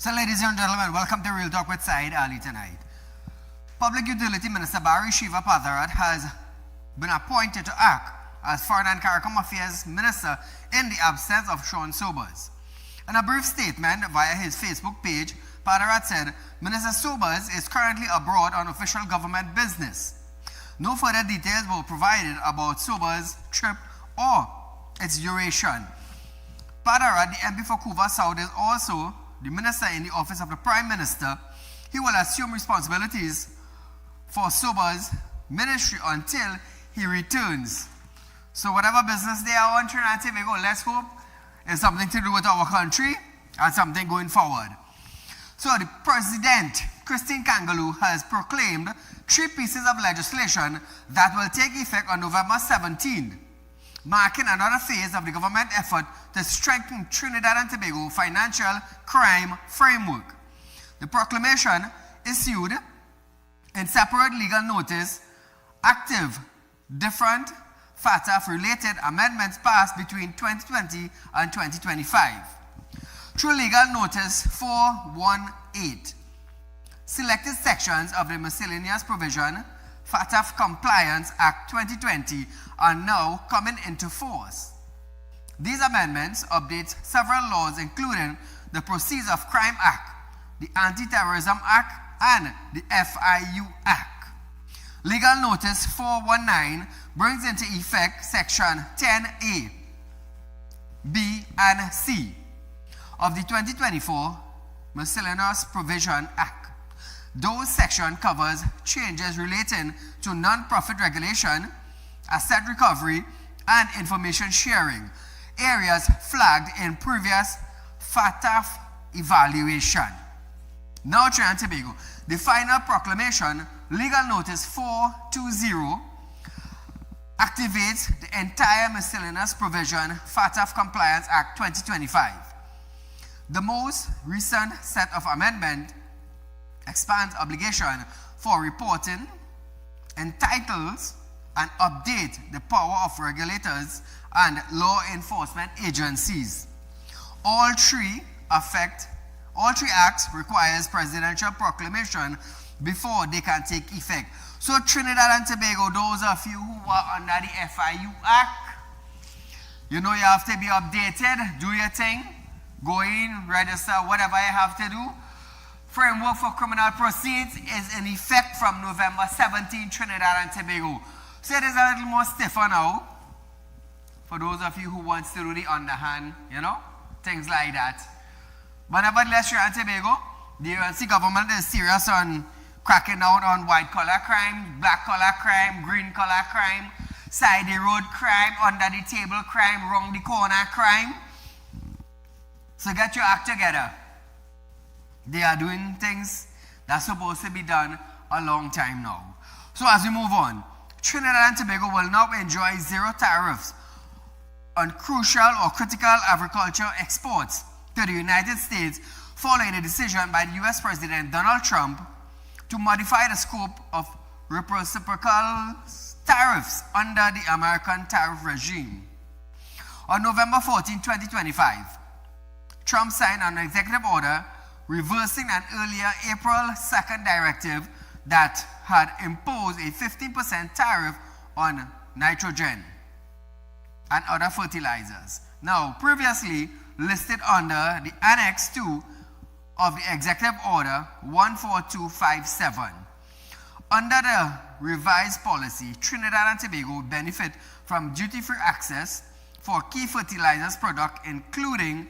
So ladies and gentlemen, welcome to Real Talk with Saieed Ali tonight. Public Utility Minister Barry Shiva Padarat has been appointed to act as Foreign and CARICOM Affairs Minister in the absence of Sean Sobers. In a brief statement via his Facebook page, Padarat said Minister Sobers is currently abroad on official government business. No further details were provided about Sobers' trip or its duration. Padarat, the MP for Couva South, is also the minister in the office of the Prime Minister. He will assume responsibilities for Sobers' ministry until he returns. So whatever business they are on Trinidad and Tobago, let's hope it's something to do with our country and something going forward. So the President Christine Kangaloo has proclaimed 3 pieces of legislation that will take effect on November 17th, marking another phase of the government effort to strengthen Trinidad and Tobago financial crime framework. The proclamation, issued in separate legal notice, active different FATF-related amendments passed between 2020 and 2025. Through legal notice 418, selected sections of the miscellaneous provision FATF Compliance Act 2020 are now coming into force. These amendments update several laws, including the Proceeds of Crime Act, the Anti-Terrorism Act, and the FIU Act. Legal Notice 419 brings into effect Section 10A, B, and C of the 2024 Miscellaneous Provision Act. Those section covers changes relating to non-profit regulation, asset recovery, and information sharing, areas flagged in previous FATF evaluation. Now, Trinidad and Tobago, the final proclamation, Legal Notice 420, activates the entire Miscellaneous Provision FATF Compliance Act 2025. The most recent set of amendments expands obligation for reporting, entitles and update the power of regulators and law enforcement agencies. All three acts requires presidential proclamation before they can take effect. So Trinidad and Tobago, those of you who are under the FIU Act, you know you have to be updated, do your thing, go in, register, whatever you have to do. Framework for criminal proceeds is in effect from November 17, Trinidad and Tobago. So it is a little more stiffer now for those of you who want to do the underhand, things like that. But nevertheless, Trinidad and Tobago, the UNC government is serious on cracking down on white-collar crime, black-collar crime, green-collar crime, side-the-road crime, under-the-table crime, round-the-corner crime. So get your act together. They are doing things that's supposed to be done a long time now. So as we move on, Trinidad and Tobago will now enjoy zero tariffs on crucial or critical agricultural exports to the United States following a decision by the US President Donald Trump to modify the scope of reciprocal tariffs under the American tariff regime. On November 14, 2025, Trump signed an executive order reversing an earlier April 2nd directive that had imposed a 15% tariff on nitrogen and other fertilizers. Now, previously listed under the Annex 2 of the Executive Order 14257. Under the revised policy, Trinidad and Tobago benefit from duty-free access for key fertilizers products including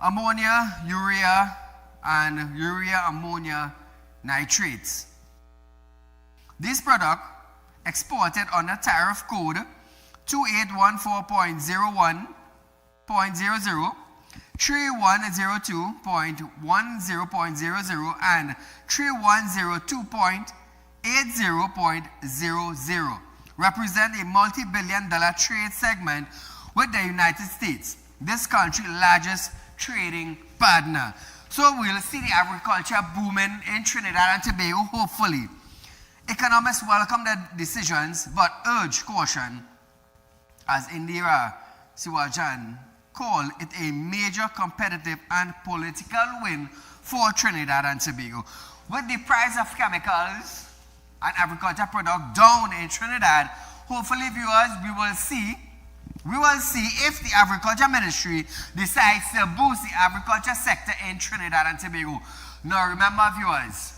ammonia, urea, and urea-ammonia nitrates. This product, exported under Tariff Code 2814.01.00, 3102.10.00, and 3102.80.00, represent a multi-billion-dollar trade segment with the United States, this country's largest trading partner. So we'll see the agriculture booming in Trinidad and Tobago, hopefully. Economists welcome the decisions, but urge caution, as Indira Siwajan called it a major competitive and political win for Trinidad and Tobago. With the price of chemicals and agriculture products down in Trinidad, hopefully, viewers, we will see if the Agriculture Ministry decides to boost the agriculture sector in Trinidad and Tobago. Now, remember, viewers,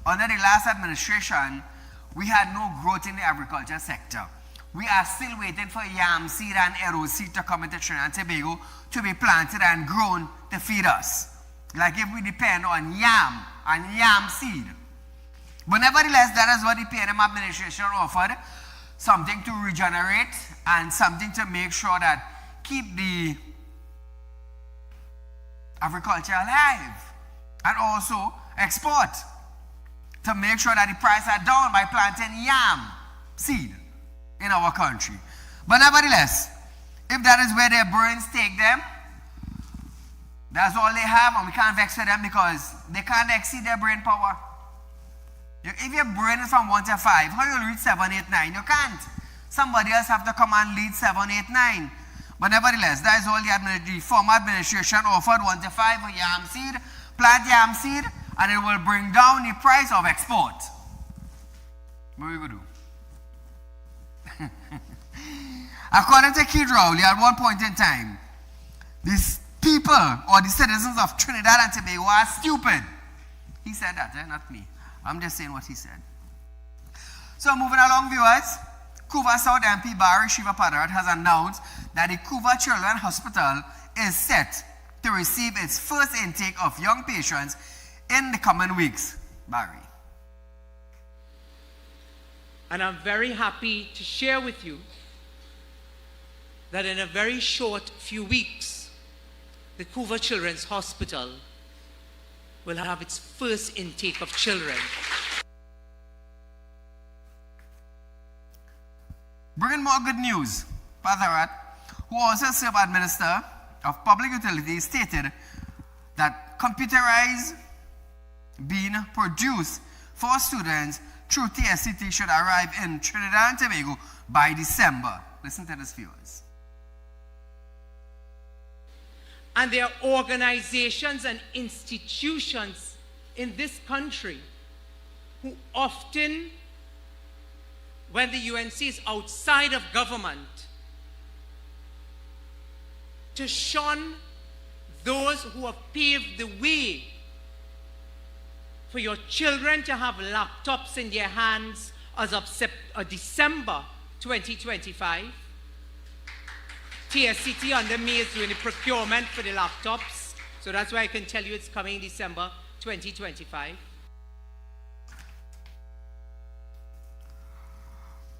under the last administration, we had no growth in the agriculture sector. We are still waiting for yam seed and arrow seed to come into Trinidad and Tobago to be planted and grown to feed us. Like if we depend on yam and yam seed. But nevertheless, that is what the PNM administration offered. Something to regenerate and something to make sure that keep the agriculture alive. And also export, to make sure that the price are down by planting yam seed in our country. But nevertheless, if that is where their brains take them, that's all they have, and we can't vex with them because they can't exceed their brain power. If your brain is from 1 to 5, how you reach 7, 8, 9? You can't. Somebody else have to come and lead 7, 8, 9. But nevertheless, that is all the former administration offered 1 to 5 for yam seed, plant yam seed, and it will bring down the price of export. What are we going to do? According to Keith Rowley, at one point in time, these people or the citizens of Trinidad and Tobago are stupid. He said that, not me. I'm just saying what he said. So moving along, viewers, Couva South MP Barry Shiva Padarat has announced that the Couva Children's Hospital is set to receive its first intake of young patients in the coming weeks. Barry. And I'm very happy to share with you that in a very short few weeks, the Couva Children's Hospital will have its first intake of children. Bringing more good news, Padarat, who also served as Minister of Public Utilities, stated that computerized being produced for students through TSCT should arrive in Trinidad and Tobago by December. Listen to this, viewers. And there are organizations and institutions in this country who often, when the UNC is outside of government, to shun those who have paved the way for your children to have laptops in their hands as of December 2025. TSCT under me is doing the procurement for the laptops, so that's why I can tell you it's coming December 2025.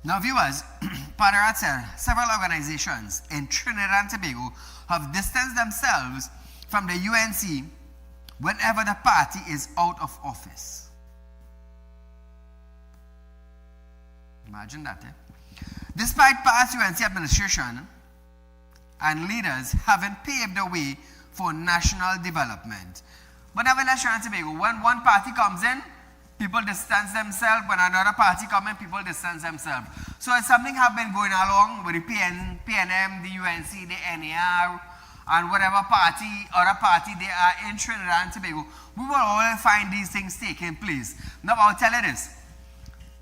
Now, viewers, Padarat said several organizations in Trinidad and Tobago have distanced themselves from the UNC whenever the party is out of office. Imagine that, eh? Despite past UNC administration and leaders having paved the way for national development. But nevertheless, Trinidad and Tobago, when one party comes in, people distance themselves. When another party comes in, people distance themselves. So it's something have been going along with the PNM, the UNC, the NAR, and whatever party, other party they are in Trinidad and Tobago. We will all find these things taking place. Now, I'll tell you this.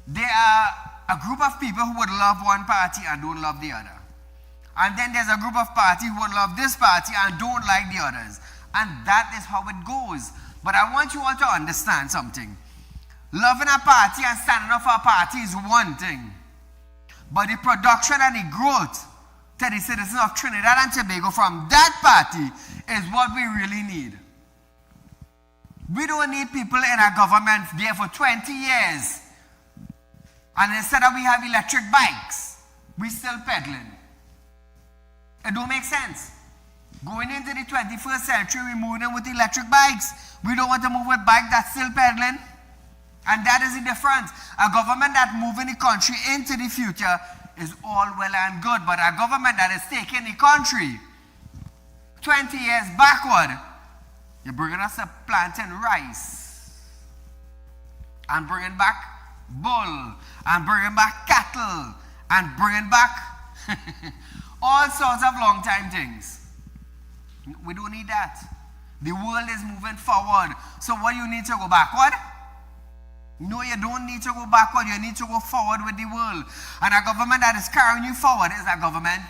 There are a group of people who would love one party and don't love the other. And then there's a group of party who would love this party and don't like the others. And that is how it goes. But I want you all to understand something. Loving a party and standing up for a party is one thing. But the production and the growth to the citizens of Trinidad and Tobago from that party is what we really need. We don't need people in our government there for 20 years. And instead of we have electric bikes, we still peddling. It don't make sense. Going into the 21st century, we're moving with electric bikes. We don't want to move with bikes that's still peddling. And that is the difference. A government that moving the country into the future is all well and good. But a government that is taking the country 20 years backward, you're bringing us a planting rice. And bringing back bull. And bringing back cattle. And bringing back all sorts of long time things. We don't need that. The world is moving forward. So what you need to go backward? No, you don't need to go backward. You need to go forward with the world. And a government that is carrying you forward is a government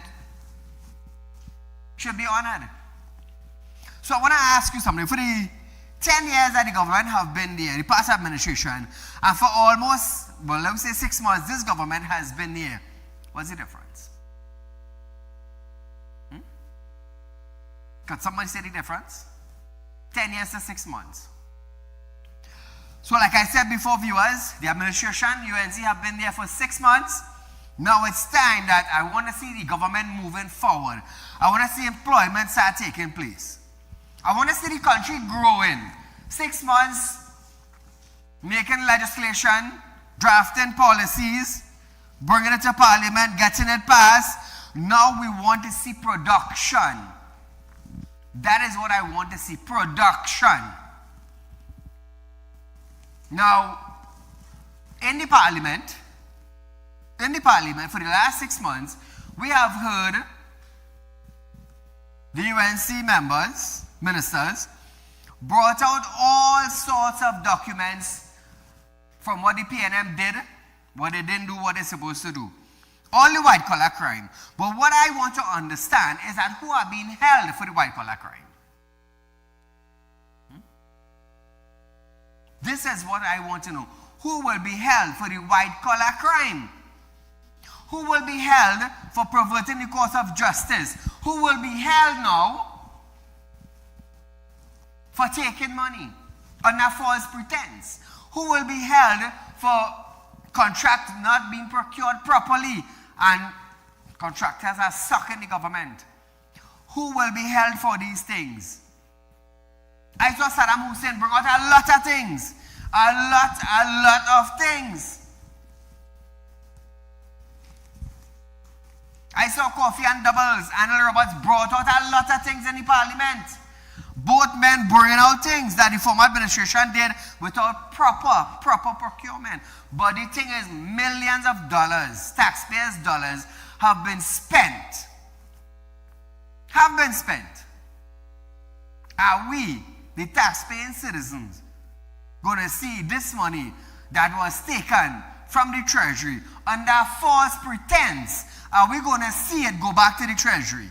should be honored. So I want to ask you something. For the 10 years that the government have been there, the past administration, and for almost, well, let me say 6 months, this government has been there. What's the difference? Could somebody say the difference? 10 years to 6 months. So like I said before, viewers, the administration, UNC have been there for 6 months. Now it's time that I want to see the government moving forward. I want to see employment start taking place. I want to see the country growing. 6 months making legislation, drafting policies, bringing it to Parliament, getting it passed. Now we want to see production. That is what I want to see, production. Now, in the Parliament, for the last 6 months, we have heard the UNC members, ministers, brought out all sorts of documents from what the PNM did, what they didn't do, what they're supposed to do. All the white collar crime. But what I want to understand is that who are being held for the white collar crime? This is what I want to know. Who will be held for the white collar crime? Who will be held for perverting the course of justice? Who will be held now for taking money under false pretense? Who will be held for contracts not being procured properly and contractors are sucking the government? Who will be held for these things? I saw Saddam Hussein bring out a lot of things. A lot of things. I saw Coffee and Doubles, Arnold Roberts brought out a lot of things in the Parliament. Both men bringing out things that the former administration did without proper procurement. But the thing is, millions of dollars, taxpayers' dollars, have been spent. Are we, the taxpaying citizens, going to see this money that was taken from the Treasury under false pretense? Are we going to see it go back to the Treasury?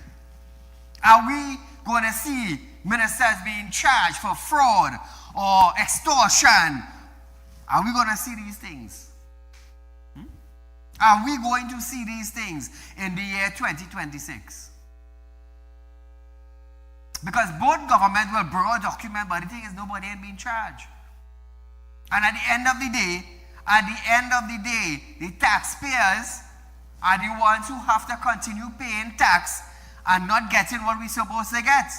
Are we going to see ministers being charged for fraud or extortion? Are we going to see these things? Are we going to see these things in the year 2026? Because both governments will bring a document, but the thing is nobody ain't being charged. And at the end of the day, the taxpayers are the ones who have to continue paying tax and not getting what we're supposed to get.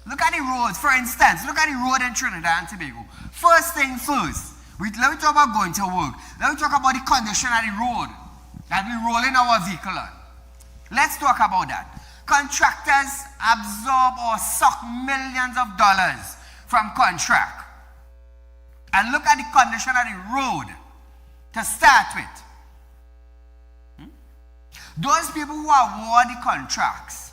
Look at the roads, for instance. Look at the road in Trinidad and Tobago. First thing first, let me talk about going to work. Let me talk about the condition of the road that we're rolling our vehicle on. Let's talk about that. Contractors absorb or suck millions of dollars from contract. And look at the condition of the road to start with. Those people who award the contracts,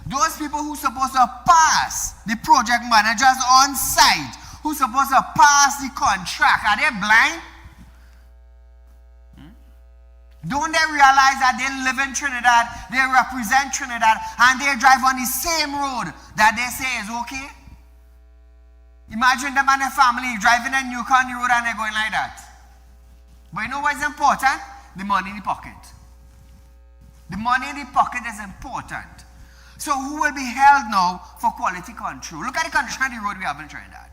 those people who are supposed to pass, the project managers on site, who are supposed to pass the contract, are they blind? Don't they realize that they live in Trinidad, they represent Trinidad, and they drive on the same road that they say is okay? Imagine them and their family driving a new car on the road and they're going like that. But you know what is important? The money in the pocket. The money in the pocket is important. So who will be held now for quality control? Look at the condition of the road we have in Trinidad.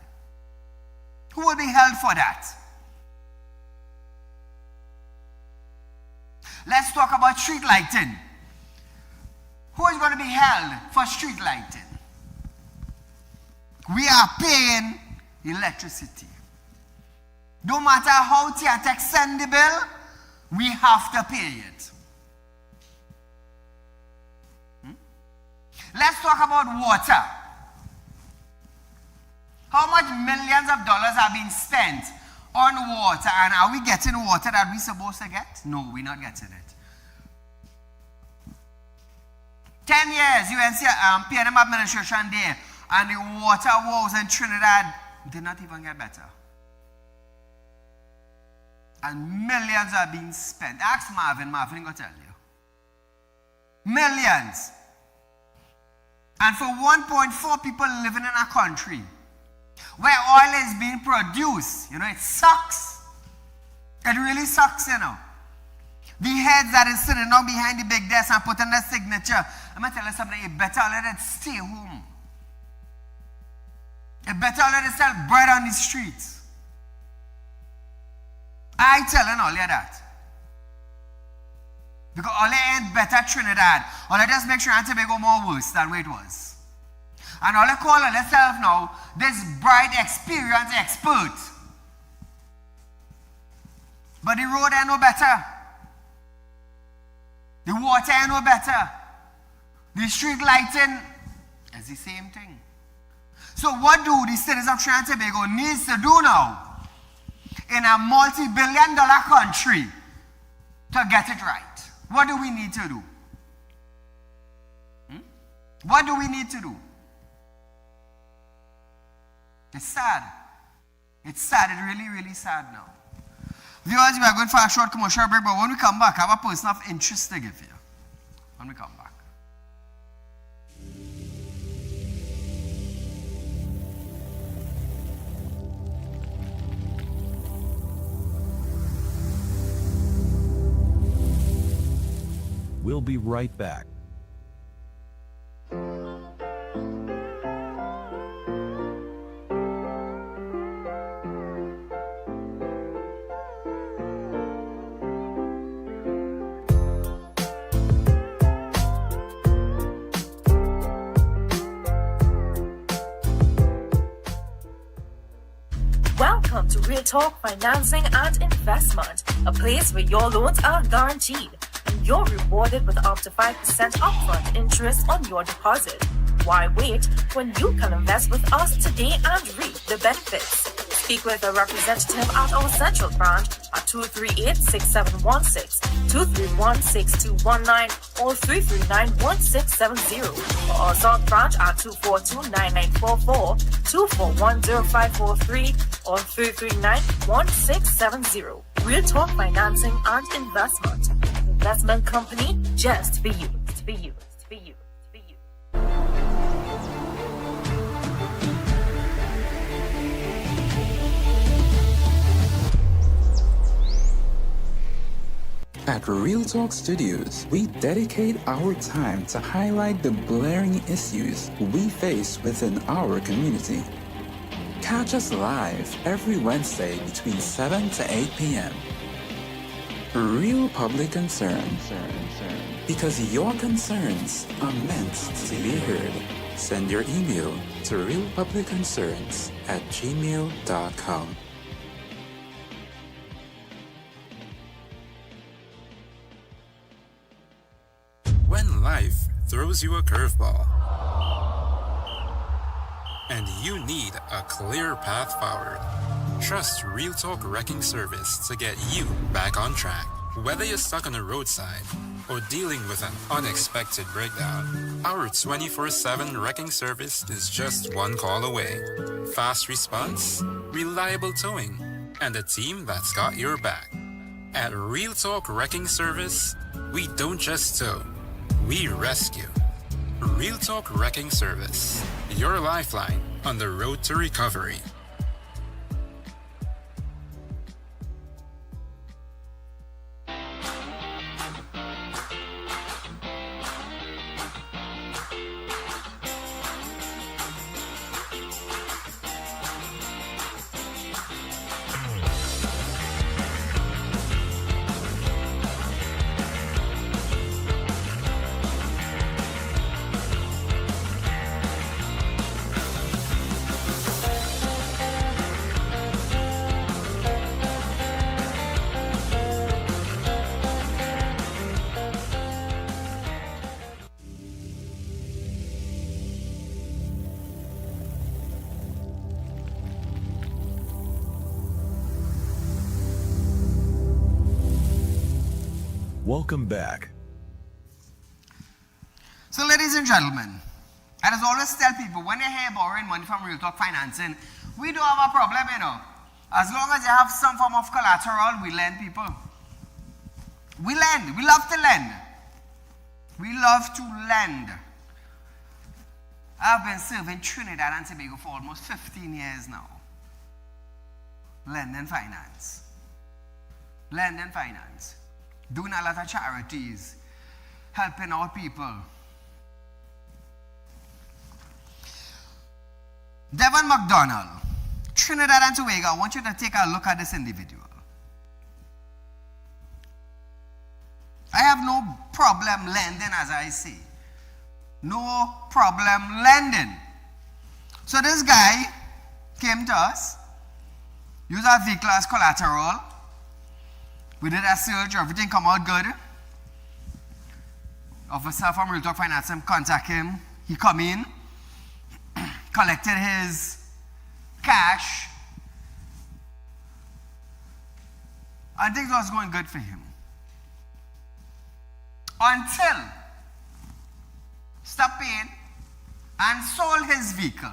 Who will be held for that? Let's talk about street lighting. Who is going to be held for street lighting? We are paying electricity. No matter how TRTX send the bill, we have to pay it. Let's talk about water. How much millions of dollars are being spent on water, and are we getting water that we're supposed to get? No, we're not getting it. 10 years, UNC PNM administration there, and the water woes in Trinidad did not even get better. And millions are being spent. Ask Marvin will tell you. Millions. And for 1.4 people living in a country where oil is being produced, it sucks. It really sucks, The heads that is sitting down behind the big desk and putting their signature, I'm going to tell you something, you better let it stay home. You better let it sell bread on the streets. I telling all you that. Because all ain't better Trinidad. All I just make sure Tobago more worse than where it was. And all they call themselves now, this bright, experienced expert. But the road ain't no better. The water ain't no better. The street lighting is the same thing. So what do the citizens of Trinidad and Tobago needs to do now in a multi-billion-dollar country to get it right? What do we need to do? What do we need to do? It's sad. It's sad. It's really, really sad now. Viewers, we are going for a short commercial break, but when we come back, I have a person of interest to give you. When we come back. We'll be right back. Welcome to Real Talk Financing and Investment, a place where your loans are guaranteed and you're rewarded with up to 5% upfront interest on your deposit. Why wait when you can invest with us today and reap the benefits? Speak with a representative at our central branch at 238-6716, 231-6219, or 339-1670, or our south branch at 242-9944, 241-0543, or 339-1670. Real Talk Financing and Investment. Investment company just for you. For you. For you. For you. At Real Talk Studios, we dedicate our time to highlight the glaring issues we face within our community. Catch us live every Wednesday between 7 to 8 p.m. Real Public Concern. Because your concerns are meant to be heard. Send your email to realpublicconcerns@gmail.com. When life throws you a curveball and you need a clear path forward, trust Real Talk Wrecking Service to get you back on track. Whether you're stuck on the roadside or dealing with an unexpected breakdown, our 24/7 wrecking service is just one call away. Fast response, reliable towing, and a team that's got your back. At Real Talk Wrecking Service, we don't just tow, we rescue. Real Talk Wrecking Service, your lifeline on the road to recovery. Welcome back. So, ladies and gentlemen, I just always tell people when they hear borrowing money from Real Talk Financing, we don't have a problem, you know. As long as you have some form of collateral, we lend people. We lend. We love to lend. We love to lend. I've been serving Trinidad and Tobago for almost 15 years now. Lend and finance. Lend and finance. Doing a lot of charities. Helping our people. Devon McDonald, Trinidad and Tobago, I want you to take a look at this individual. I have no problem lending, as I say. No problem lending. So this guy came to us, used our vehicle as collateral. We did a search, everything come out good. Officer from Real Talk Finance contact him. He come in, collected his cash, and things was going good for him. Until stopped paying and sold his vehicle.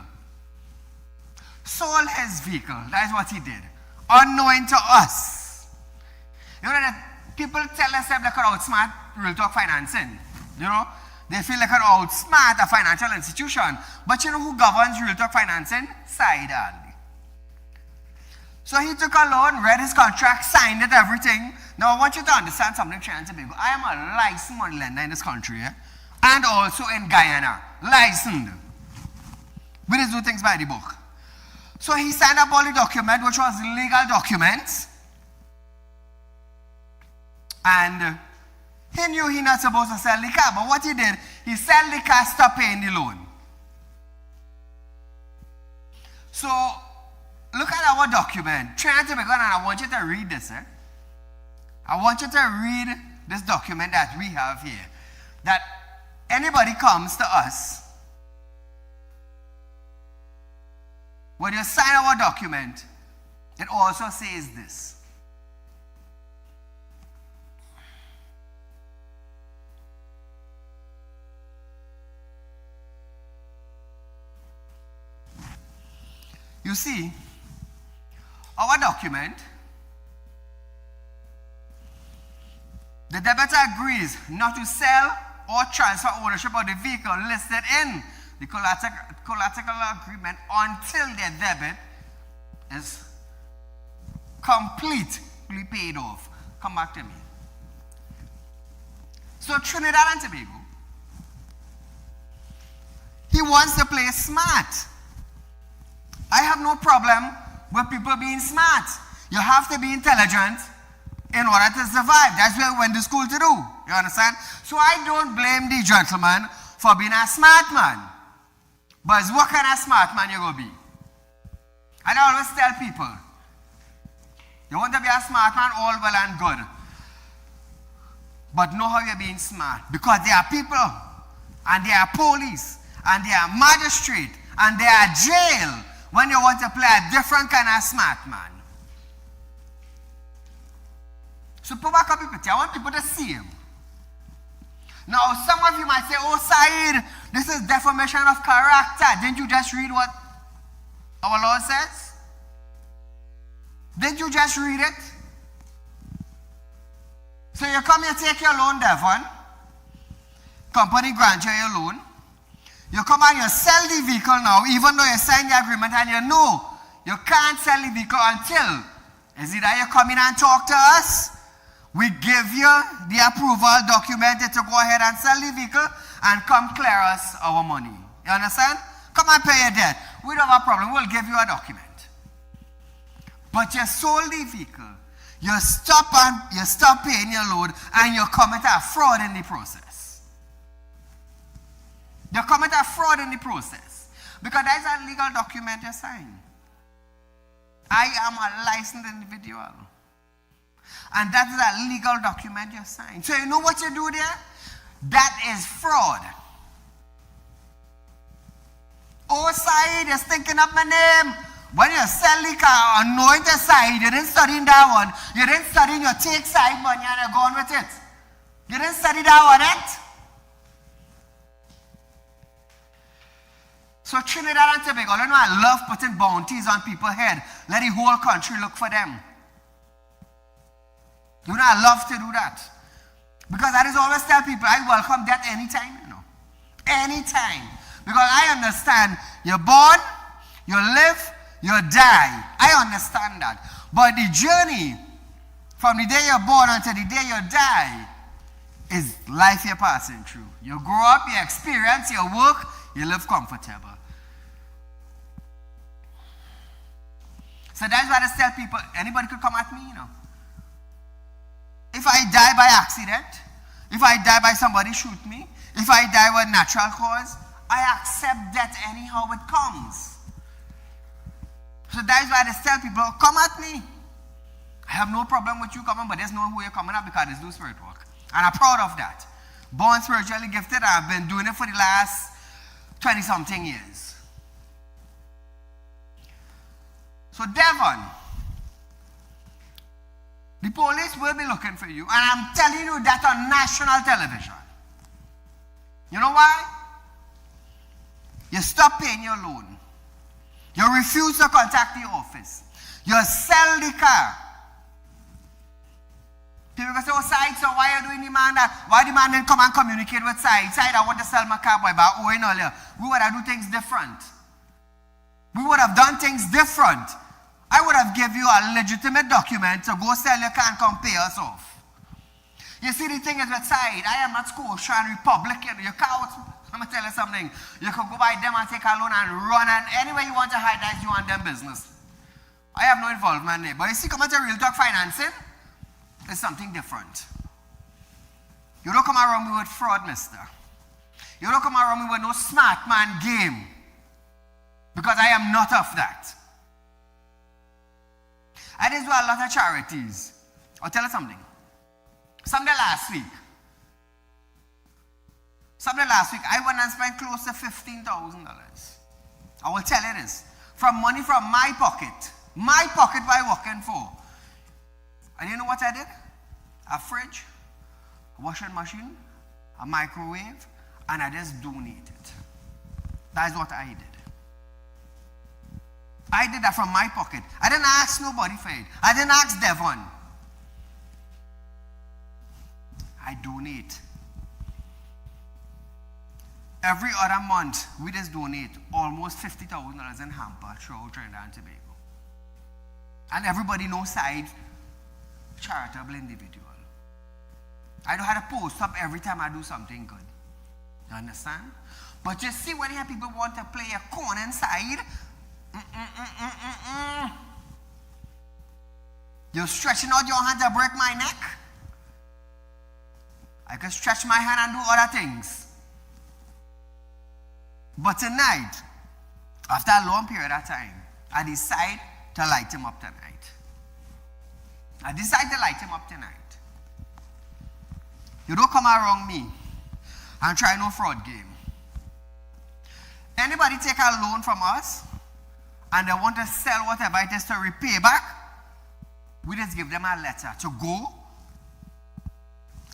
Sold his vehicle. That is what he did. Unknowing to us. You know that people tell themselves they could outsmart Real Talk Financing. You know, they feel they could outsmart a financial institution. But you know who governs Real Talk Financing? Saieed Ali. So he took a loan, read his contract, signed it, everything. Now I want you to understand something, Trinidad and Tobago. I am a licensed money lender in this country, and also in Guyana. Licensed. We just do things by the book. So he signed up all the documents, which was legal documents. And he knew he not supposed to sell the car, but what he did, he sold the car, stopped paying the loan. So look at our document. Trinidad and Tobago, and I want you to read this. I want you to read this document that we have here. That anybody comes to us, when you sign our document, it also says this. You see, our document, the debtor agrees not to sell or transfer ownership of the vehicle listed in the collateral agreement until their debit is completely paid off. Come back to me. So Trinidad and Tobago, he wants to play smart. I have no problem with people being smart. You have to be intelligent in order to survive. That's what we went to school to do. You understand? So I don't blame the gentleman for being a smart man. But it's what kind of smart man you going to be? And I always tell people, you want to be a smart man, all well and good. But know how you're being smart. Because there are people, and there are police, and there are magistrate, and there are jail, when you want to play a different kind of smart man. So put back up your picture. I want people to see him. Now, some of you might say, oh, Saeed, this is defamation of character. Didn't you just read what our law says? Didn't you just read it? So you come here, take your loan, Devon. Company grant you your loan. You come and you sell the vehicle now, even though you signed the agreement and you know you can't sell the vehicle until is either you come in and talk to us, we give you the approval document to go ahead and sell the vehicle and come clear us our money. You understand? Come and pay your debt. We don't have a problem. We'll give you a document. But you sold the vehicle. You stop paying your loan and you commit a fraud in the process. You commit a fraud in the process. Because that is a legal document you sign. I am a licensed individual. And that is a legal document you sign. So you know what you do there? That is fraud. Oh, Saeed is thinking up my name. When you sell the car, unknowing to Saeed, you didn't study that one. You didn't study your take side money and you're going with it. You didn't study that one, eh? So Trinidad and Tobago, you know, I love putting bounties on people's head. Let the whole country look for them. You know, I love to do that. Because I just always tell people, I welcome that anytime, you know. Anytime. Because I understand you're born, you live, you die. I understand that. But the journey from the day you're born until the day you die is life you're passing through. You grow up, you experience, you work, you live comfortable. So that's why I tell people, anybody could come at me, you know. If I die by accident, if I die by somebody shoot me, if I die with natural cause, I accept that anyhow it comes. So that is why I just tell people, come at me. I have no problem with you coming, but there's no who you're coming at because it's do spirit work. And I'm proud of that. Born spiritually gifted, I've been doing it for the last 20-something years. So Devon, the police will be looking for you, and I'm telling you that on national television. You know why? You stop paying your loan. You refuse to contact the office. You sell the car. People say, oh, Saieed, so why are you doing the man that? Why the man didn't come and communicate with Saieed? Saieed, I want to sell my car, boy, but owing earlier. We would have do things different. We would have done things different. I would have given you a legitimate document to go sell your car and come pay us off. You see, the thing is with Saieed, I am not Scotian Republican. You can't, I'm going to tell you something. You can go by them and take a loan and run, and anywhere you want to hide that, you want them business. I have no involvement there. But you see, come to Real Talk Financing, it's something different. You don't come around me with fraud, mister. You don't come around me with no smart man game. Because I am not of that. I just do a lot of charities. I'll tell you something. Something last week, I went and spent close to $15,000. I will tell you this. From money from my pocket by working for. And you know what I did? A fridge, a washing machine, a microwave, and I just donated. That is what I did. I did that from my pocket. I didn't ask nobody for it. I didn't ask Devon. I donate. Every other month, we just donate almost $50,000 in hamper throughout Trinidad and Tobago. And everybody knows Saieed, charitable individual. I don't have to post up every time I do something good. You understand? But you see when people want to play a corner inside, you're stretching out your hand to break my neck. I can stretch my hand and do other things. But tonight, after a long period of time, I decide to light him up tonight. You don't come around me and try no fraud game. Anybody take a loan from us and they want to sell whatever it is to repay back, we just give them a letter to go,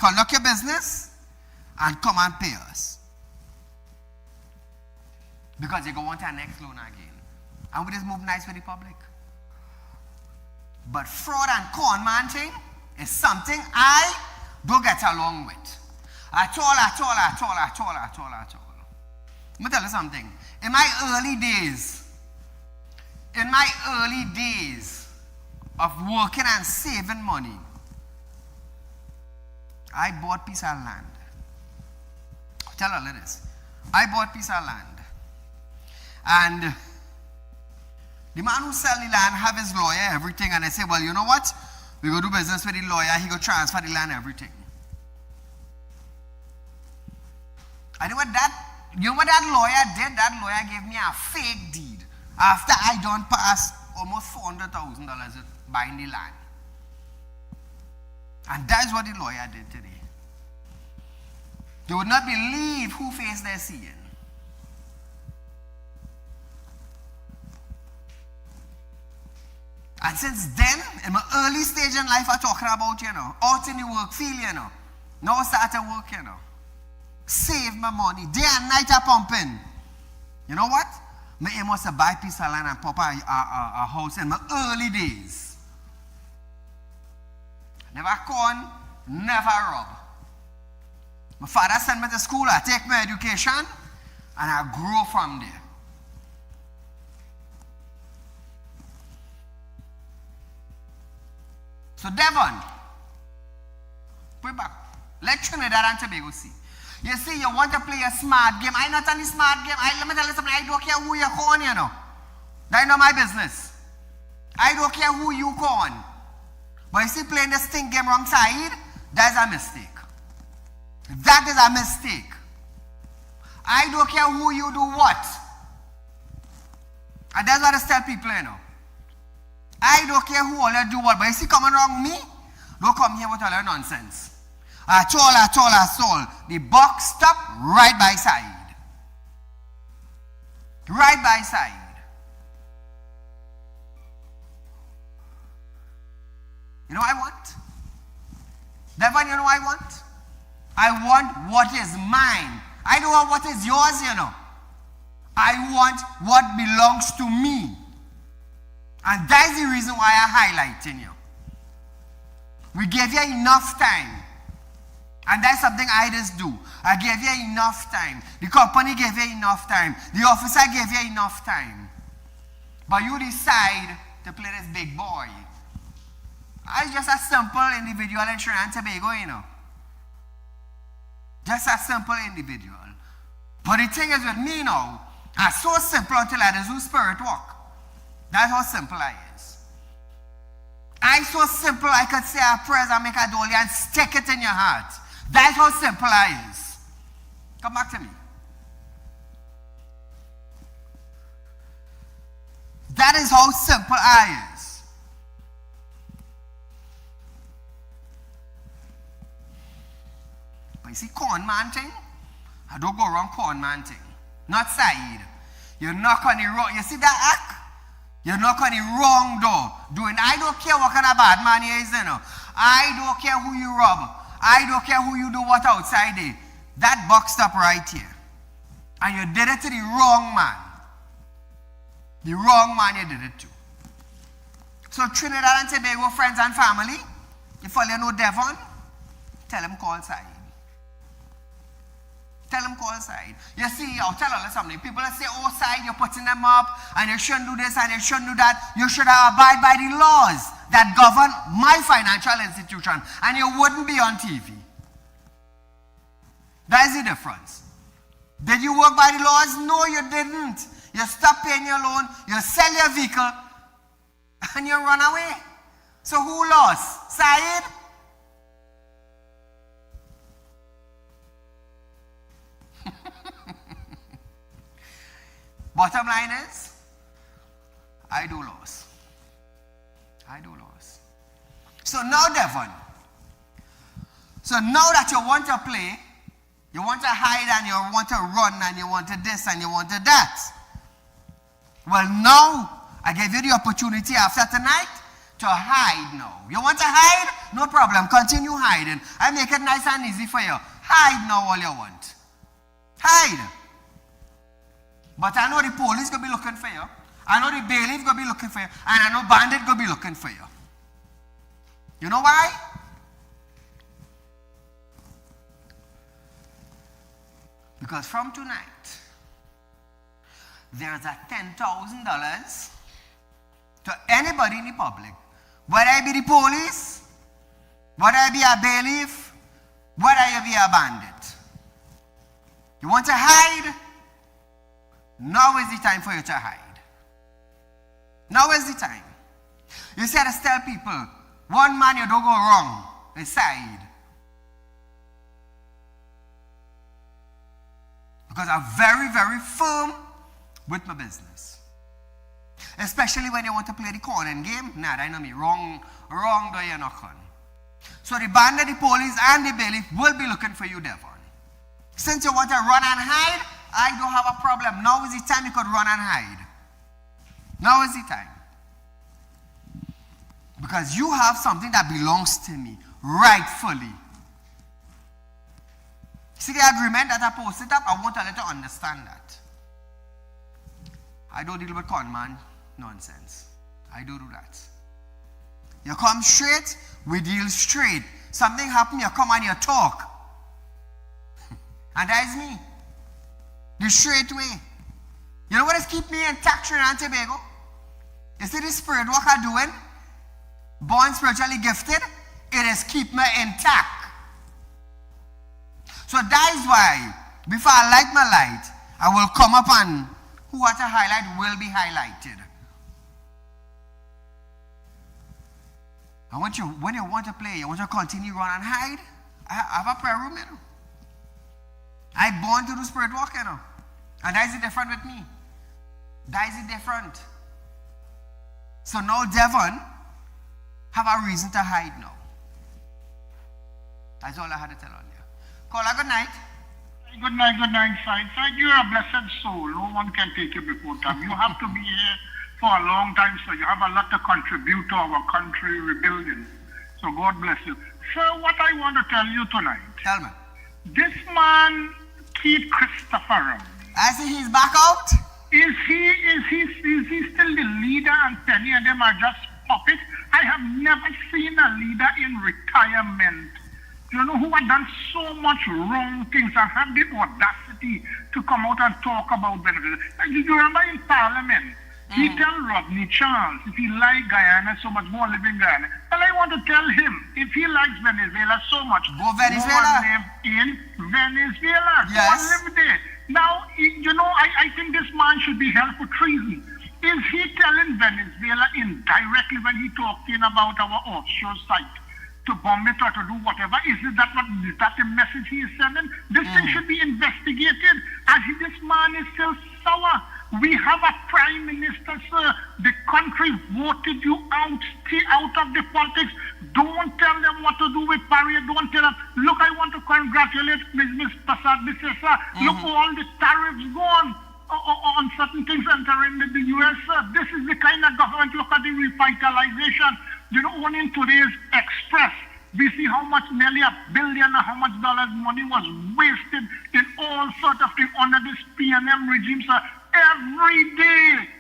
conduct your business, and come and pay us. Because you go want our next loan again. And we just move nice with the public. But fraud and con man thing is something I don't get along with. At all. Let me tell you something. In my early days of working and saving money, I bought piece of land. I'll tell you this. I bought piece of land. And the man who sell the land have his lawyer, everything, and I say, well, you know what? We go do business with the lawyer, he go transfer the land, everything. And you know what that lawyer did? That lawyer gave me a fake deed after I done pass almost $400,000 buying the land. And that's what the lawyer did today. You would not believe who face they're seeing. And since then, in my early stage in life, I'm talking about, out in the work field, now I start to work, save my money. Day and night I'm pumping. You know what? My aim was to buy a piece of land and pop a house in my early days. Never con, never rob. My father sent me to school, I take my education, and I grow from there. So Devon, put it back. Let Trinidad and Tobago see. You see, you want to play a smart game. I'm not on the smart game. Let me tell you something. I don't care who you con, That's not my business. I don't care who you con. But you see, playing this thing game wrong side, that's a mistake. That is a mistake. I don't care who you do what. And that's what I tell people, I don't care who all you do what, but you see coming wrong me, don't come here with all your nonsense. At all. The box stop right by side. Right by side. You know what I want? Devon, you know what I want? I want what is mine. I don't want what is yours, you know. I want what belongs to me. And that's the reason why I'm highlighting you. We gave you enough time. And that's something I just do. I gave you enough time. The company gave you enough time. The officer gave you enough time. But you decide to play this big boy. It's just a simple individual in Trinidad and Tobago, you know. Just a simple individual. But the thing is with me now, it's so simple until I do spirit walk. That's how simple I is. I'm so simple I could say a prayer and make a dolly and stick it in your heart. That's how simple I is. Come back to me. That is how simple I is. But you see corn man thing? I don't go wrong corn man thing. Not Saieed. You knock on the wrong. You see that act? You knock on the wrong door. I don't care what kind of bad man he is, you know. I don't care who you rob. I don't care who you do what outside there. That box stop right here. And you did it to the wrong man. The wrong man you did it to. So Trinidad and Tobago friends and family, if all you know Devon, tell him call Saieed. Tell him call Saieed. You see, I'll tell you something. People say, oh, Saieed, you're putting them up, and you shouldn't do this, and you shouldn't do that. You should abide by the laws that govern my financial institution, and you wouldn't be on TV. That is the difference. Did you work by the laws? No, you didn't. You stopped paying your loan, you sell your vehicle, and you run away. So who lost? Saieed? Bottom line is, I do lose. I do lose. So now, Devon, so now that you want to play, you want to hide and you want to run and you want to this and you want to that. Well, now, I gave you the opportunity after tonight to hide now. You want to hide? No problem. Continue hiding. I make it nice and easy for you. Hide now all you want. Hide. But I know the police going to be looking for you. I know the bailiff going to be looking for you. And I know bandit going to be looking for you. You know why? Because from tonight, there's a $10,000 to anybody in the public. Whether I be the police, whether I be a bailiff, whether you be a bandit. You want to hide? Now is the time for you to hide. Now is the time. You see, I just tell people, one man you don't go wrong is Saieed. Because I'm very, very firm with my business. Especially when you want to play the corner game. Nah, I know me. Wrong door you're not on. So the bandit, the police, and the bailiff will be looking for you, Devon. Since you want to run and hide, I don't have a problem. Now is the time you could run and hide. Now is the time. Because you have something that belongs to me, rightfully. See the agreement that I posted up? I want you to understand that. I don't deal with con man nonsense. I don't do that. You come straight, we deal straight. Something happen, you come and you talk. And that is me. The straight way. You know what is keep me intact, Trinidad and Tobago? You see the spirit work I'm doing? Born spiritually gifted, it is keep me intact. So that is why, before I light my light, I will come up and who has to highlight will be highlighted. I want you, when you want to play, you want to continue run and hide, I have a prayer room, you know. I born to do spirit walk, you know. And that is the different with me. That is the different. So now Devon have a reason to hide now. That's all I had to tell on you. Caller, good night. Good night, Said. You're a blessed soul. No one can take you before time. You have to be here for a long time, so you have a lot to contribute to our country rebuilding. So God bless you. Sir, what I want to tell you tonight. Tell me. This man, Keith Christopher, I see he's back out. is he still the leader and Penny and them are just puppets? I have never seen a leader in retirement, you know, who had done so much wrong things and had the audacity to come out and talk about Venezuela. And you remember in Parliament, he tell Rodney Charles, if he likes Guyana so much, more live in Guyana. Well, I want to tell him, if he likes Venezuela so much, go Venezuela. live in Venezuela. Yes. Go and live there. Now, you know, I think this man should be held for treason. Is he telling Venezuela indirectly when he talking about our offshore site to bomb it or to do whatever? Is that the message he is sending? This thing should be investigated. This man is still sour. We have a prime minister, sir. The country voted you out. Stay out of the politics. Don't tell them what to do with Paris. Don't tell them. Look, I want to congratulate Ms. Prasad Bisesa. Look, all the tariffs gone on certain things entering the U.S. Sir. This is the kind of government. Look at the revitalization. You know, only in today's Express, we see how much, nearly $1 billion, how much dollars money was wasted in all sorts of things under this PNM regime, sir. Every day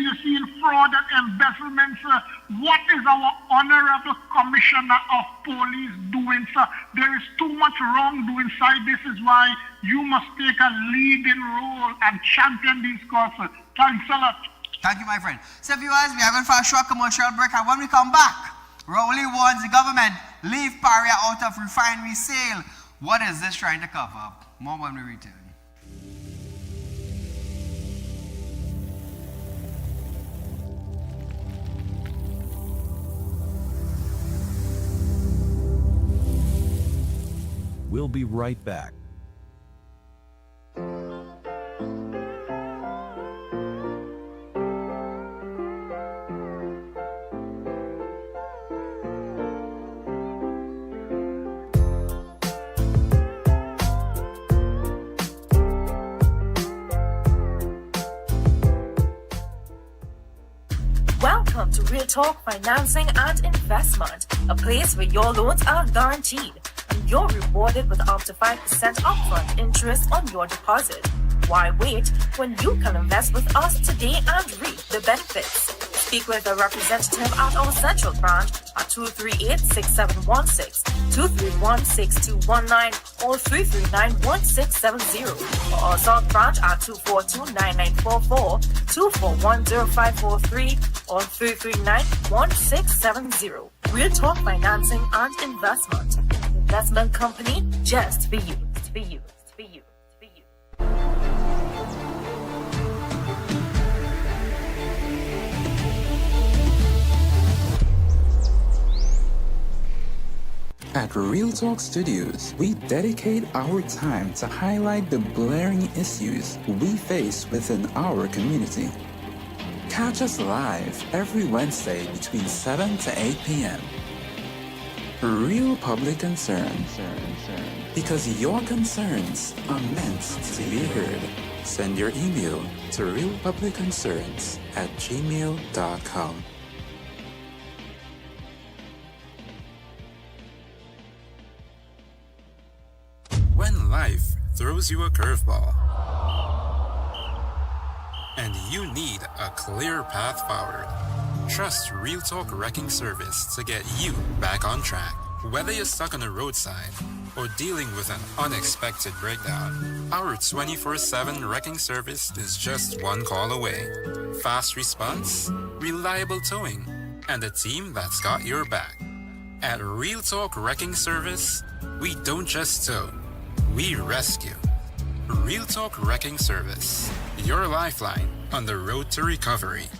you see in fraud and embezzlement, sir. What is our honorable commissioner of police doing, sir? There is too much wrongdoing inside. This is why you must take a leading role and champion these causes, sir. Thanks a lot. Thank you, my friend. So viewers, we are going for a short commercial break, and when we come back, Rowley warns the government, leave Paria out of refinery sale. What is this trying to cover up? More when we return. We'll be right back. Welcome to Real Talk Financing and Investment, a place where your loans are guaranteed and you're rewarded with up to 5% upfront interest on your deposit. Why wait when you can invest with us today and reap the benefits? Speak with a representative at our central branch at 238-6716, 231-6219, or 339-1670, or our south branch at 242-9944, 241-0543, or 339-1670. Real Talk Financing and Investment. Investment company just for you. For you. For you. For you. At Real Talk Studios, we dedicate our time to highlight the blaring issues we face within our community. Catch us live every Wednesday between 7 to 8 p.m. Real Public Concern. Because your concerns are meant to be heard. Send your email to realpublicconcerns@gmail.com. When life throws you a curveball and you need a clear path forward, trust Real Talk Wrecking Service to get you back on track. Whether you're stuck on a roadside or dealing with an unexpected breakdown, our 24/7 wrecking service is just one call away. Fast response, reliable towing, and a team that's got your back. At Real Talk Wrecking Service, we don't just tow, we rescue. Real Talk Wrecking Service, your lifeline on the road to recovery.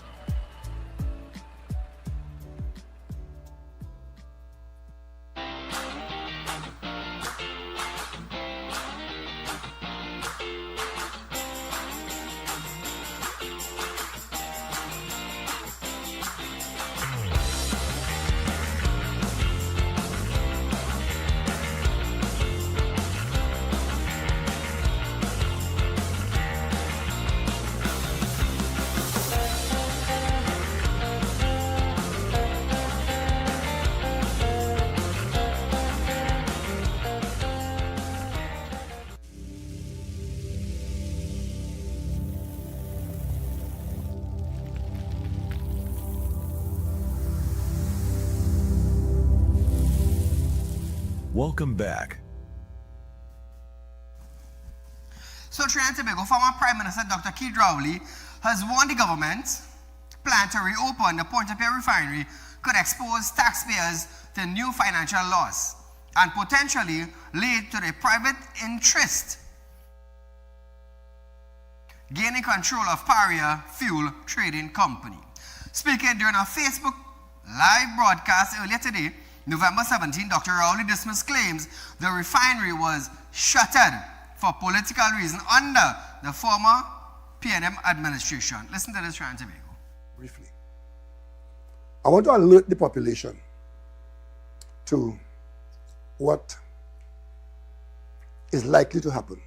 Welcome back. So Trinidad and Tobago, former Prime Minister Dr. Keith Rowley has warned the government plan to reopen the Point-of-Care refinery could expose taxpayers to new financial loss and potentially lead to the private interest gaining control of Paria Fuel Trading Company. Speaking during a Facebook live broadcast earlier today, November 17, Dr. Rowley dismissed claims the refinery was shuttered for political reasons under the former PNM administration. Listen to this, Trinidad and Tobago. Briefly, I want to alert the population to what is likely to happen.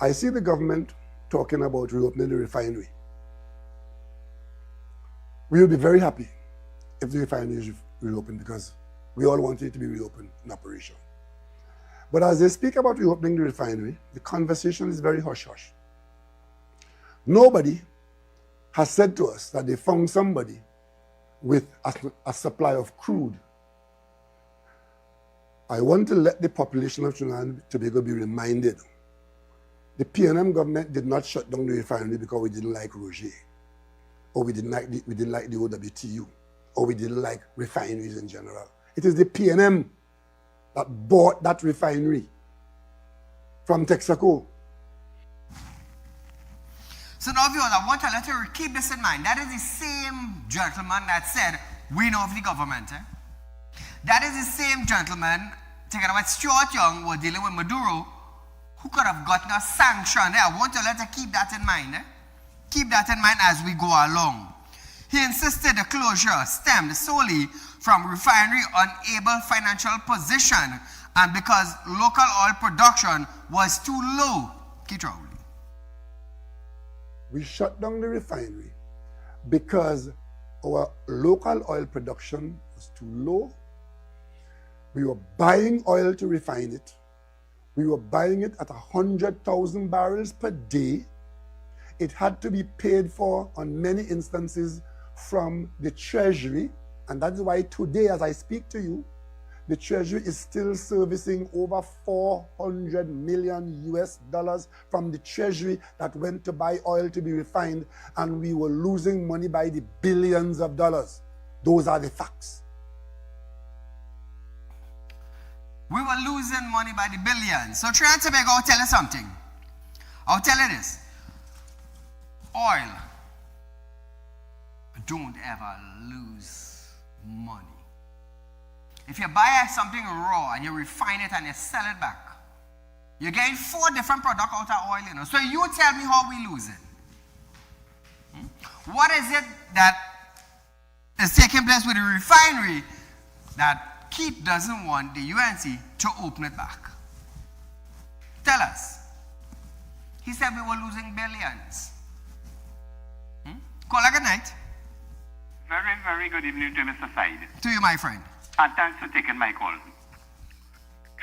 I see the government talking about reopening the refinery. We will be very happy if the refinery is reopened because we all want it to be reopened in operation. But as they speak about reopening the refinery, the conversation is very hush-hush. Nobody has said to us that they found somebody with a supply of crude. I want to let the population of Trinidad and Tobago be reminded the PNM government did not shut down the refinery because we didn't like Roger, or we didn't like the OWTU, or we didn't like refineries in general. It is the PNM that bought that refinery from Texaco. So now, viewers, I want to let you keep this in mind. That is the same gentleman that said, we know of the government. That is the same gentleman, taking about Stuart Young, was dealing with Maduro, who could have gotten a sanction. I want to let you keep that in mind. Keep that in mind as we go along. He insisted the closure stemmed solely from refinery unable financial position and because local oil production was too low. Keith Rowley. We shut down the refinery because our local oil production was too low. We were buying oil to refine it. We were buying it at 100,000 barrels per day. It had to be paid for on many instances from the Treasury. And that is why today, as I speak to you, the Treasury is still servicing over $400 million US from the Treasury that went to buy oil to be refined, and we were losing money by the billions of dollars. Those are the facts. We were losing money by the billions. So Trinidad and Tobago, I'll tell you something. I'll tell you this. Oil, don't ever lose money. If you buy something raw and you refine it and you sell it back, you're getting 4 different products out of oil, So you tell me how we losing. What is it that is taking place with the refinery that Keith doesn't want the UNC to open it back? Tell us. He said we were losing billions. Call good night. Very, very good evening to Mr. Said. To you, my friend. And thanks for taking my call.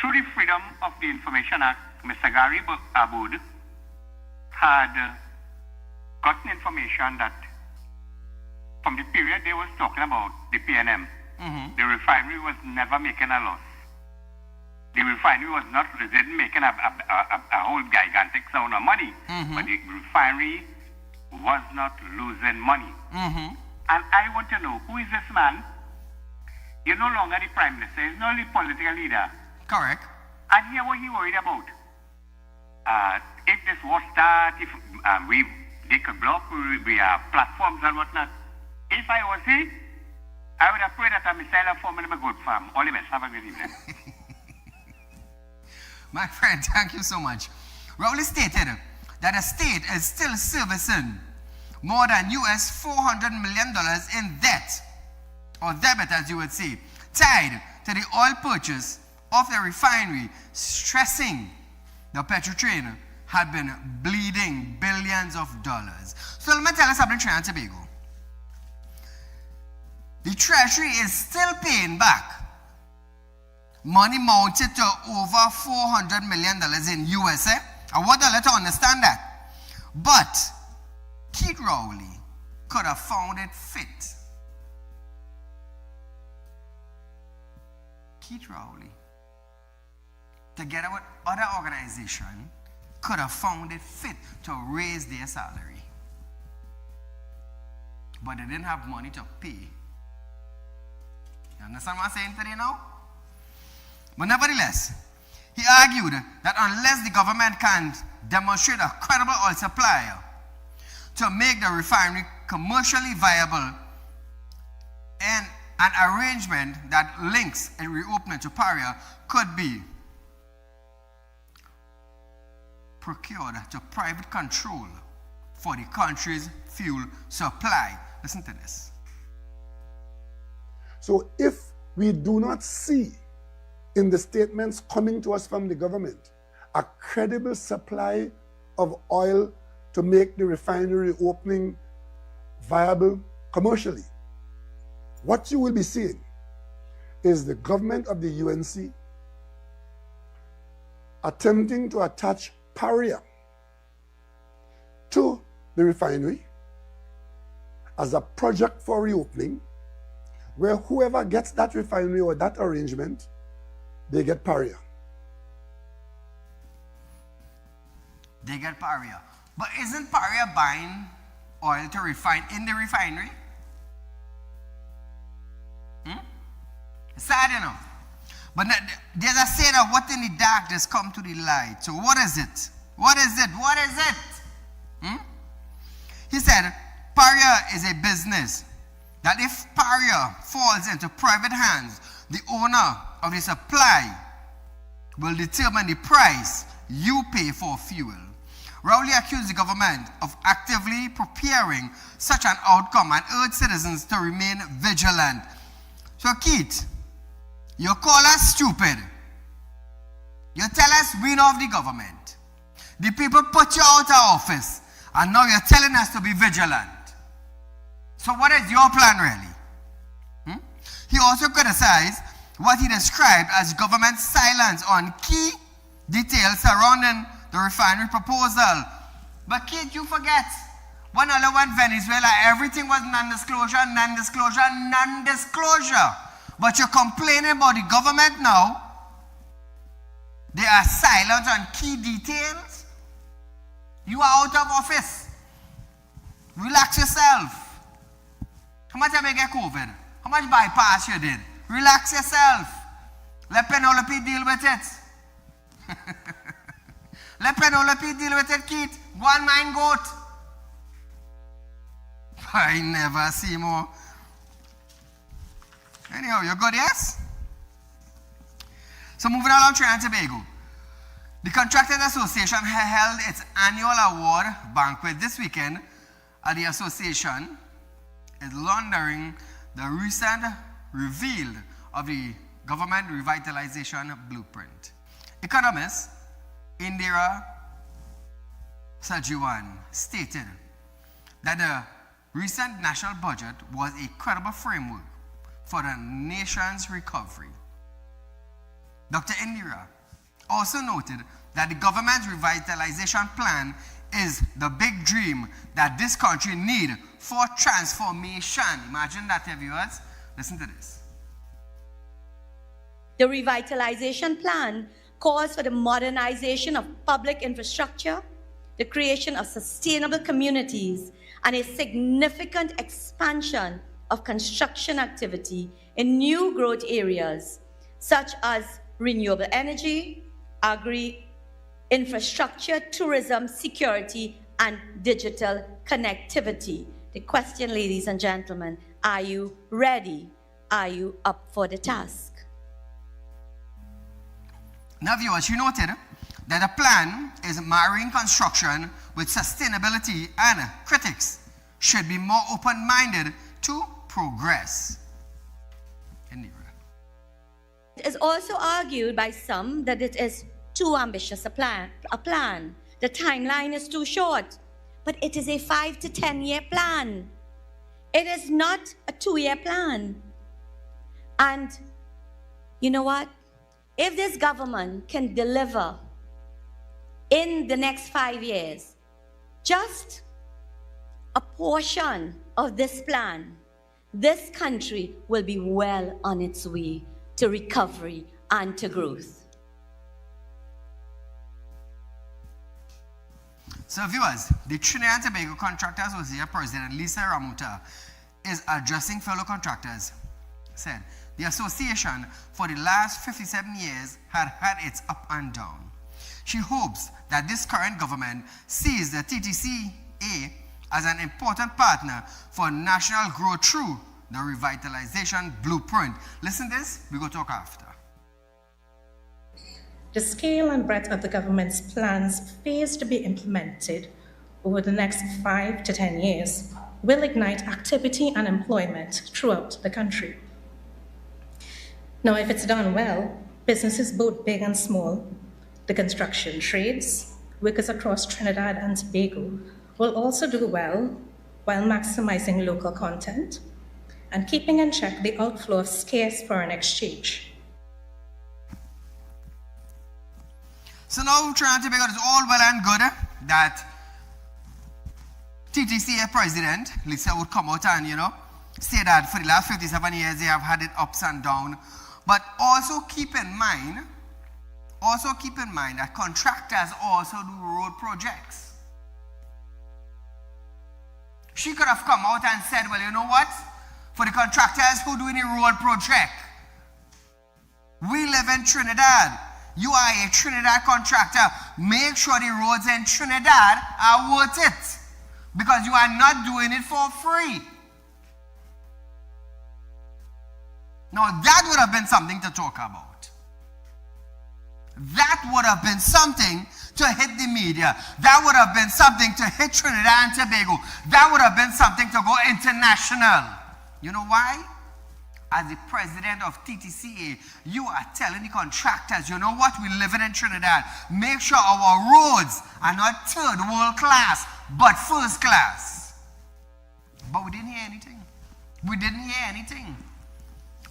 Through the Freedom of the Information Act, Mr. Gary Aboud had gotten information that from the period they was talking about the PNM, the refinery was never making a loss. The refinery was not didn't making a whole gigantic sum of money, but the refinery was not losing money. And I want to know, who is this man? You're no longer the prime minister. He's not the political leader. Correct. And here what he worried about. If this war start, if they could block platforms and whatnot. If I was he, I would have prayed that a missile for me to go farm. All the best. Have a good evening. My friend, thank you so much. Rowley stated that the state is still servicing more than US $400 million in debt, or debit as you would say, tied to the oil purchase of the refinery, stressing the petrol train had been bleeding billions of dollars. So let me tell you something, Trinidad and Tobago. The Treasury is still paying back money mounted to over $400 million in USA. I want to let you understand that. But Keith Rowley could have found it fit. Keith Rowley together with other organizations, could have found it fit to raise their salary. But they didn't have money to pay. You understand what I'm saying today now? But nevertheless, he argued that unless the government can demonstrate a credible oil supply to make the refinery commercially viable, and an arrangement that links a reopening to Paria could be procured to private control for the country's fuel supply. Listen to this. So if we do not see in the statements coming to us from the government a credible supply of oil to make the refinery opening viable commercially, what you will be seeing is the government of the UNC attempting to attach Paria to the refinery as a project for reopening, where whoever gets that refinery or that arrangement, they get Paria. They get Paria. But isn't Paria buying oil to refine in the refinery? It's sad, you know. But there's a saying of what in the darkness come to the light. So what is it? What is it? What is it? He said, Paria is a business that if Paria falls into private hands, the owner of the supply will determine the price you pay for fuel. Rowley accused the government of actively preparing such an outcome and urged citizens to remain vigilant. So Keith, you call us stupid. You tell us we know of the government. The people put you out of office and now you're telling us to be vigilant. So what is your plan really? He also criticized what he described as government silence on key details surrounding the refinery proposal. But Keith, you forget, when I went Venezuela, everything was non-disclosure, non-disclosure, non-disclosure. But you're complaining about the government now. They are silent on key details. You are out of office. Relax yourself. How much have you get COVID? How much bypass you did? Relax yourself. Let Penelope deal with it. Let Penelope deal with it, Keith. One mind goat. I never see more. Anyhow, you're good, yes? So moving along, Trinidad and Tobago. The Contractors Association held its annual award banquet this weekend at the association is laundering the recent reveal of the government revitalization blueprint. Economist Indira Sajiwan stated that the recent national budget was a credible framework for the nation's recovery. Dr. Indira also noted that the government's revitalization plan is the big dream that this country needs for transformation. Imagine that, viewers. Listen to this. The revitalization plan calls for the modernization of public infrastructure, the creation of sustainable communities, and a significant expansion of construction activity in new growth areas such as renewable energy, agri-infrastructure, tourism, security, and digital connectivity. The question, ladies and gentlemen, are you ready? Are you up for the task? Now, viewers, you noted that the plan is marrying construction with sustainability, and critics should be more open-minded to progress. It is also argued by some that it is too ambitious a plan. The timeline is too short, but it is a 5 to 10 year plan. It is not a 2-year plan. And you know what? If this government can deliver in the next 5 years just a portion of this plan, this country will be well on its way to recovery and to growth. So viewers, the Trinidad and Tobago Contractors Association President Lisa Ramuta is addressing fellow contractors. Said, the association for the last 57 years had had its up and down. She hopes that this current government sees the TTCA as an important partner for national growth through the revitalization blueprint. Listen to this, we go talk after. The scale and breadth of the government's plans phased to be implemented over the next 5 to 10 years will ignite activity and employment throughout the country. Now, if it's done well, businesses both big and small, the construction trades, workers across Trinidad and Tobago will also do well while maximizing local content and keeping in check the outflow of scarce foreign exchange. So now Trinidad and Tobago, it's all well and good that TTCA President Lisa would come out and, say that for the last 57 years they have had it ups and downs. But also keep in mind that contractors also do road projects. She could have come out and said, well, you know what? For the contractors who do any road project, we live in Trinidad. You are a Trinidad contractor. Make sure the roads in Trinidad are worth it, because you are not doing it for free. Now that would have been something to talk about. That would have been something to hit the media. That would have been something to hit Trinidad and Tobago. That would have been something to go international. You know why? As the president of TTCA, you are telling the contractors, you know what, we live in Trinidad. Make sure our roads are not third world class, but first class. But we didn't hear anything. We didn't hear anything.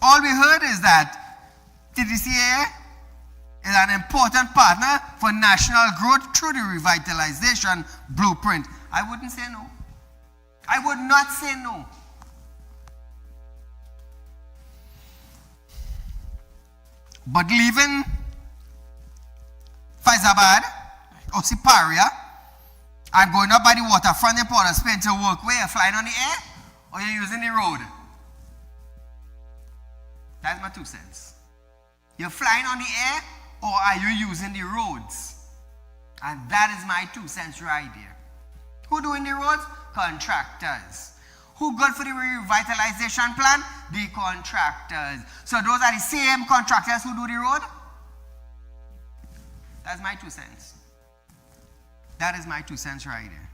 All we heard is that TTCA is an important partner for national growth through the revitalization blueprint. I wouldn't say no. I would not say no. But leaving Faizabad or Siparia and going up by the waterfront in Port of Spain to work, where you're flying on the air or you're using the road? That's my 2 cents. You're flying on the air or are you using the roads? And that is my 2 cents right there. Who doing the roads? Contractors. Who good for the revitalization plan? The contractors. So those are the same contractors who do the road? That's my 2 cents. That is my 2 cents right there.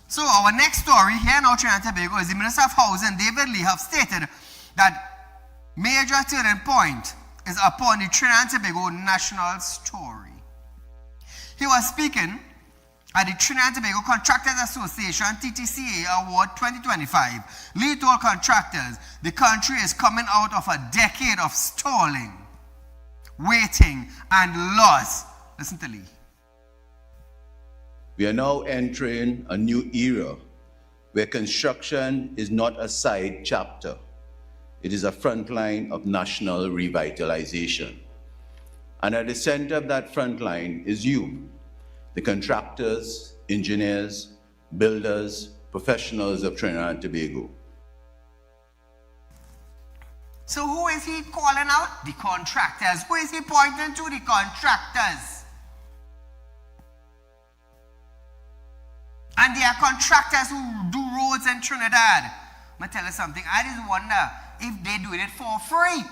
So our next story here in Trinidad and Tobago is the Minister of Housing, David Lee, have stated that major turning point is upon the Trinidad and Tobago national story. He was speaking at the Trinidad and Tobago Contractors Association TTCA Award 2025. Lee told contractors the country is coming out of a decade of stalling, waiting, and loss. Listen to Lee. We are now entering a new era where construction is not a side chapter. It is a front line of national revitalization. And at the center of that front line is you, the contractors, engineers, builders, professionals of Trinidad and Tobago. So who is he calling out? The contractors. Who is he pointing to? The contractors. And there are contractors who do roads in Trinidad. I'm going to tell you something. I just wonder if they do it for free.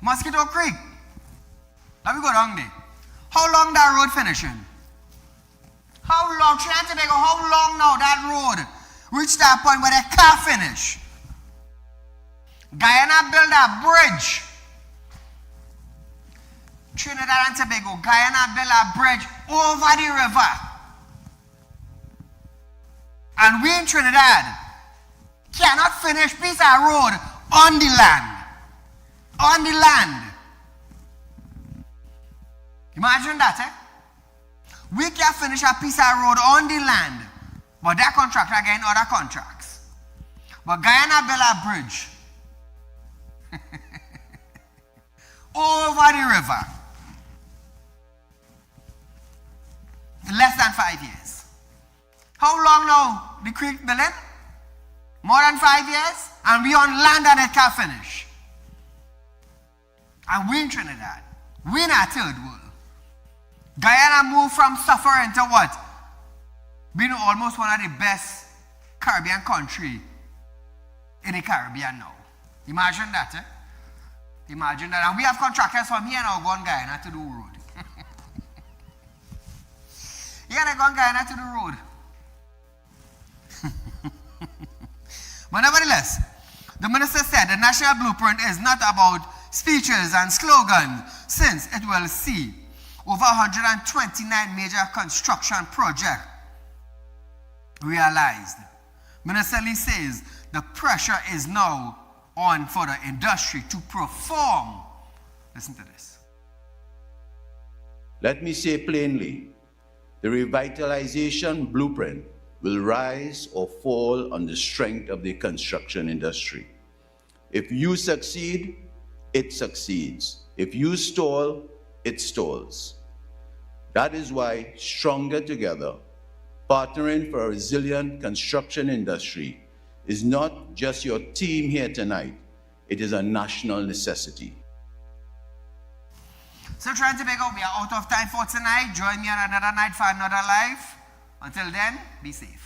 Mosquito Creek. Let me go down there. How long that road finishing? How long? Trinidad and Tobago, how long now that road reach that point where they can't finish? Guyana build a bridge. Trinidad and Tobago, Guyana build a bridge over the river. And we in Trinidad cannot finish piece of road on the land. On the land. Imagine that, We can't finish a piece of road on the land, but that contractor getting other contracts. But Guyana built a bridge over the river. 5 years. How long now the creek building? More than 5 years? And we on land and it can't finish. And we in Trinidad. We in our third world. Guyana moved from suffering to what? Being almost one of the best Caribbean country in the Caribbean now. Imagine that, eh? Imagine that. And we have contractors from here now going Guyana to do road. Yeah, they're going Guyana to the road. But nevertheless, the minister said the national blueprint is not about speeches and slogans, since it will see over 129 major construction projects realized. Minister Lee says the pressure is now on for the industry to perform. Listen to this. Let me say plainly, the revitalization blueprint will rise or fall on the strength of the construction industry. If you succeed, it succeeds. If you stall, it stalls. That is why Stronger Together, partnering for a resilient construction industry, is not just your team here tonight, it is a national necessity. So trying to make out we are out of time for tonight. Join me on another night for another life. Until then, be safe.